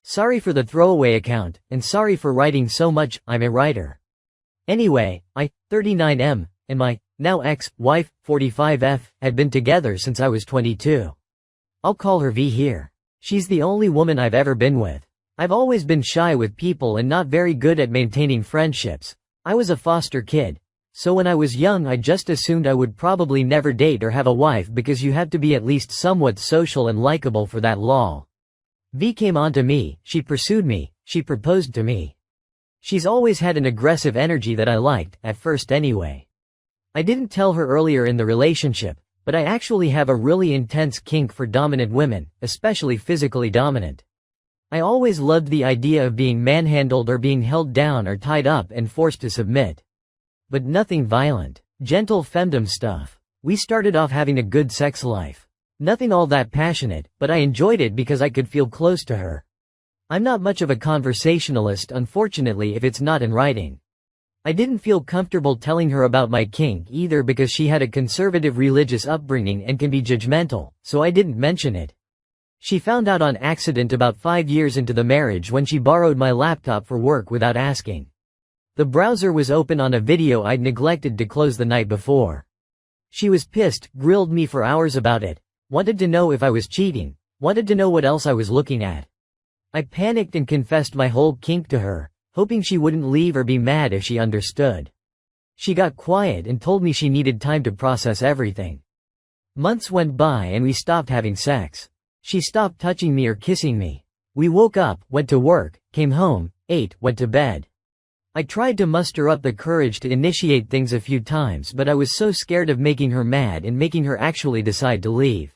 Sorry for the throwaway account, and sorry for writing so much. I'm a writer. Anyway, I, 39M, and my, now ex-wife, 45F, had been together since I was 22. I'll call her V here. She's the only woman I've ever been with. I've always been shy with people and not very good at maintaining friendships. I was a foster kid, so when I was young I just assumed I would probably never date or have a wife because you have to be at least somewhat social and likable for that lol. V came on to me, she pursued me, she proposed to me. She's always had an aggressive energy that I liked, at first anyway. I didn't tell her earlier in the relationship, but I actually have a really intense kink for dominant women, especially physically dominant. I always loved the idea of being manhandled or being held down or tied up and forced to submit. But nothing violent, gentle femdom stuff. We started off having a good sex life. Nothing all that passionate, but I enjoyed it because I could feel close to her. I'm not much of a conversationalist, unfortunately, if it's not in writing. I didn't feel comfortable telling her about my kink either because she had a conservative religious upbringing and can be judgmental, so I didn't mention it. She found out on accident about 5 years into the marriage when she borrowed my laptop for work without asking. The browser was open on a video I'd neglected to close the night before. She was pissed, grilled me for hours about it, wanted to know if I was cheating, wanted to know what else I was looking at. I panicked and confessed my whole kink to her, hoping she wouldn't leave or be mad if she understood. She got quiet and told me she needed time to process everything. Months went by and we stopped having sex. She stopped touching me or kissing me. We woke up, went to work, came home, ate, went to bed. I tried to muster up the courage to initiate things a few times, but I was so scared of making her mad and making her actually decide to leave.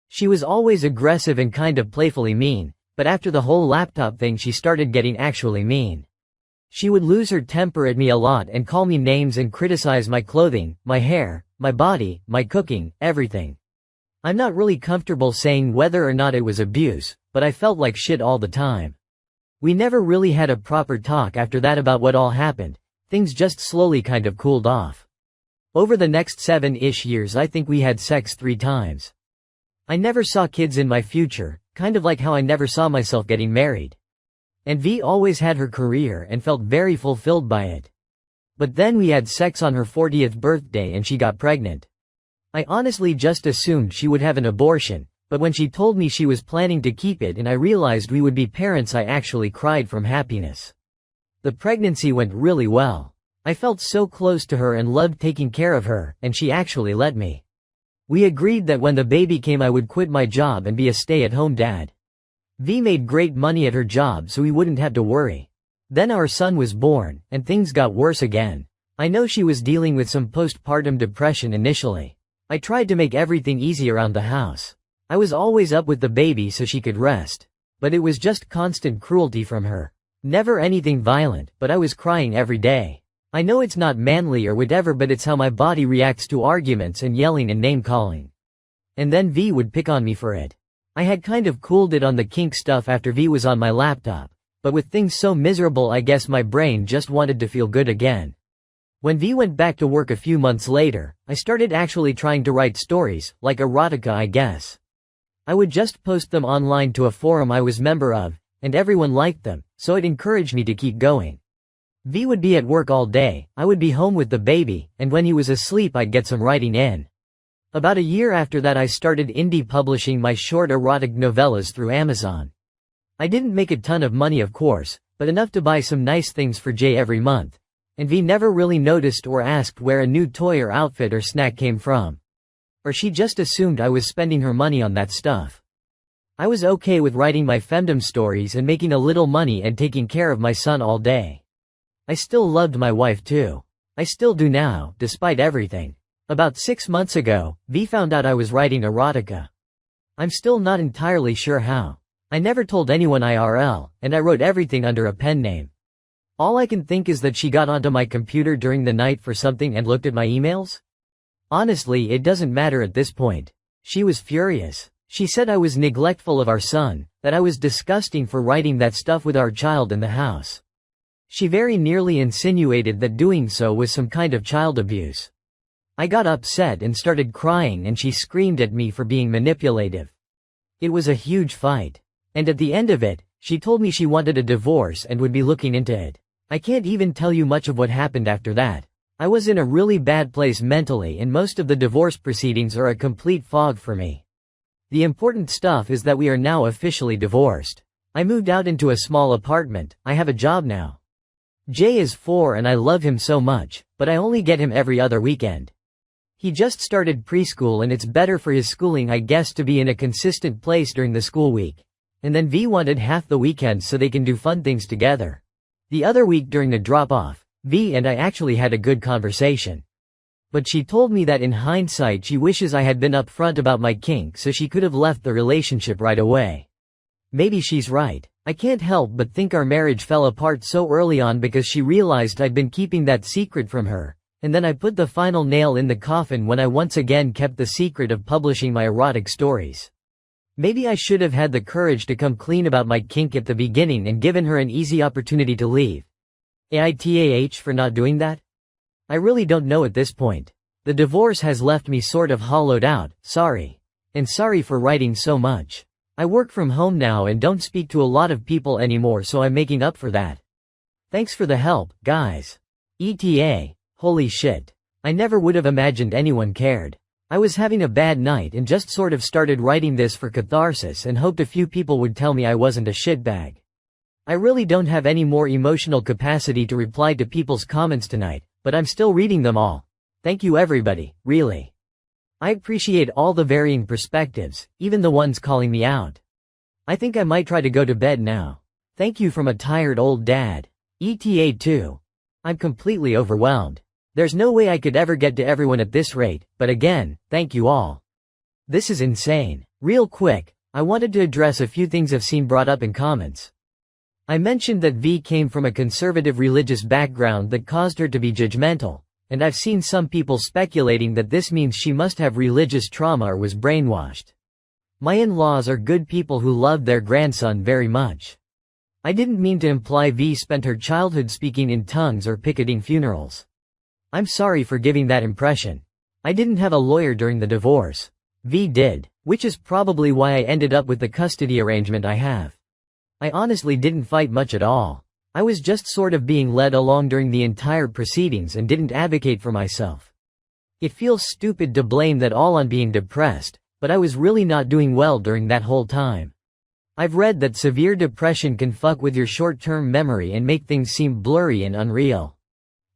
She was always aggressive and kind of playfully mean, but after the whole laptop thing she started getting actually mean. She would lose her temper at me a lot and call me names and criticize my clothing, my hair, my body, my cooking, everything. I'm not really comfortable saying whether or not it was abuse, but I felt like shit all the time. We never really had a proper talk after that about what all happened, things just slowly kind of cooled off. Over the next 7-ish years I think we had sex 3 times. I never saw kids in my future, kind of like how I never saw myself getting married. And V always had her career and felt very fulfilled by it. But then we had sex on her 40th birthday and she got pregnant. I honestly just assumed she would have an abortion, but when she told me she was planning to keep it and I realized we would be parents I actually cried from happiness. The pregnancy went really well. I felt so close to her and loved taking care of her, and she actually let me. We agreed that when the baby came I would quit my job and be a stay-at-home dad. V made great money at her job so we wouldn't have to worry. Then our son was born, and things got worse again. I know she was dealing with some postpartum depression initially. I tried to make everything easy around the house. I was always up with the baby so she could rest. But it was just constant cruelty from her. Never anything violent, but I was crying every day. I know it's not manly or whatever, but it's how my body reacts to arguments and yelling and name-calling. And then V would pick on me for it. I had kind of cooled it on the kink stuff after V was on my laptop, but with things so miserable I guess my brain just wanted to feel good again. When V went back to work a few months later, I started actually trying to write stories, like erotica I guess. I would just post them online to a forum I was member of, and everyone liked them, so it encouraged me to keep going. V would be at work all day, I would be home with the baby, and when he was asleep I'd get some writing in. About a year after that I started indie publishing my short erotic novellas through Amazon. I didn't make a ton of money of course, but enough to buy some nice things for Jay every month. And V never really noticed or asked where a new toy or outfit or snack came from. Or she just assumed I was spending her money on that stuff. I was okay with writing my femdom stories and making a little money and taking care of my son all day. I still loved my wife too. I still do now, despite everything. About 6 months ago, V found out I was writing erotica. I'm still not entirely sure how. I never told anyone IRL, and I wrote everything under a pen name. All I can think is that she got onto my computer during the night for something and looked at my emails? Honestly, it doesn't matter at this point. She was furious. She said I was neglectful of our son, that I was disgusting for writing that stuff with our child in the house. She very nearly insinuated that doing so was some kind of child abuse. I got upset and started crying and she screamed at me for being manipulative. It was a huge fight. And at the end of it, she told me she wanted a divorce and would be looking into it. I can't even tell you much of what happened after that. I was in a really bad place mentally, and most of the divorce proceedings are a complete fog for me. The important stuff is that we are now officially divorced. I moved out into a small apartment, I have a job now. Jay is 4 and I love him so much, but I only get him every other weekend. He just started preschool and it's better for his schooling, I guess, to be in a consistent place during the school week. And then V wanted half the weekend so they can do fun things together. The other week during the drop-off, V and I actually had a good conversation. But she told me that in hindsight she wishes I had been upfront about my kink so she could have left the relationship right away. Maybe she's right. I can't help but think our marriage fell apart so early on because she realized I'd been keeping that secret from her, and then I put the final nail in the coffin when I once again kept the secret of publishing my erotic stories. Maybe I should have had the courage to come clean about my kink at the beginning and given her an easy opportunity to leave. AITA for not doing that? I really don't know at this point. The divorce has left me sort of hollowed out, sorry. And sorry for writing so much. I work from home now and don't speak to a lot of people anymore, so I'm making up for that. Thanks for the help, guys. ETA, holy shit. I never would have imagined anyone cared. I was having a bad night and just sort of started writing this for catharsis and hoped a few people would tell me I wasn't a shitbag. I really don't have any more emotional capacity to reply to people's comments tonight, but I'm still reading them all. Thank you everybody, really. I appreciate all the varying perspectives, even the ones calling me out. I think I might try to go to bed now. Thank you from a tired old dad. ETA too. I'm completely overwhelmed. There's no way I could ever get to everyone at this rate, but again, thank you all. This is insane. Real quick, I wanted to address a few things I've seen brought up in comments. I mentioned that V came from a conservative religious background that caused her to be judgmental, and I've seen some people speculating that this means she must have religious trauma or was brainwashed. My in-laws are good people who loved their grandson very much. I didn't mean to imply V spent her childhood speaking in tongues or picketing funerals. I'm sorry for giving that impression. I didn't have a lawyer during the divorce. V did, which is probably why I ended up with the custody arrangement I have. I honestly didn't fight much at all. I was just sort of being led along during the entire proceedings and didn't advocate for myself. It feels stupid to blame that all on being depressed, but I was really not doing well during that whole time. I've read that severe depression can fuck with your short-term memory and make things seem blurry and unreal.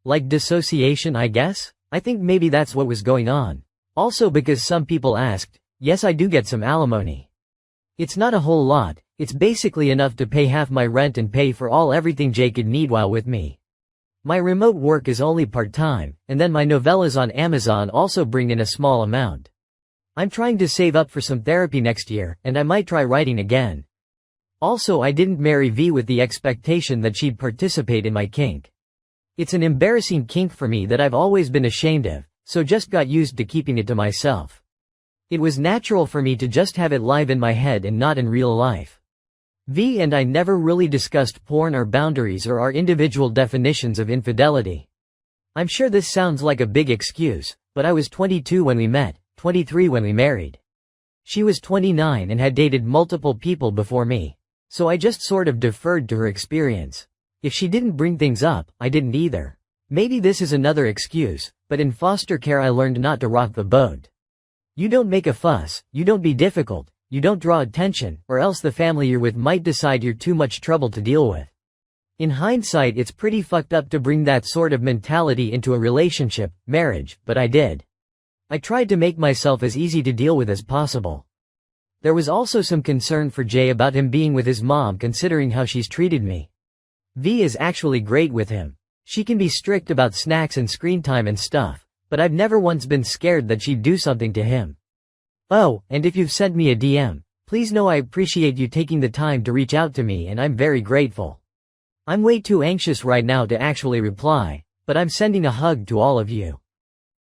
Like dissociation, I guess? I think maybe that's what was going on. Also because some people asked, yes, I do get some alimony. It's not a whole lot, it's basically enough to pay half my rent and pay for everything Jay could need while with me. My remote work is only part-time, and then my novellas on Amazon also bring in a small amount. I'm trying to save up for some therapy next year, and I might try writing again. Also, I didn't marry V with the expectation that she'd participate in my kink. It's an embarrassing kink for me that I've always been ashamed of, so just got used to keeping it to myself. It was natural for me to just have it live in my head and not in real life. V and I never really discussed porn or boundaries or our individual definitions of infidelity. I'm sure this sounds like a big excuse, but I was 22 when we met, 23 when we married. She was 29 and had dated multiple people before me, so I just sort of deferred to her experience. If she didn't bring things up, I didn't either. Maybe this is another excuse, but in foster care I learned not to rock the boat. You don't make a fuss, you don't be difficult, you don't draw attention, or else the family you're with might decide you're too much trouble to deal with. In hindsight, it's pretty fucked up to bring that sort of mentality into a relationship, marriage, but I did. I tried to make myself as easy to deal with as possible. There was also some concern for Jay about him being with his mom considering how she's treated me. V is actually great with him. She can be strict about snacks and screen time and stuff, but I've never once been scared that she'd do something to him. Oh, and if you've sent me a DM, please know I appreciate you taking the time to reach out to me and I'm very grateful. I'm way too anxious right now to actually reply, but I'm sending a hug to all of you.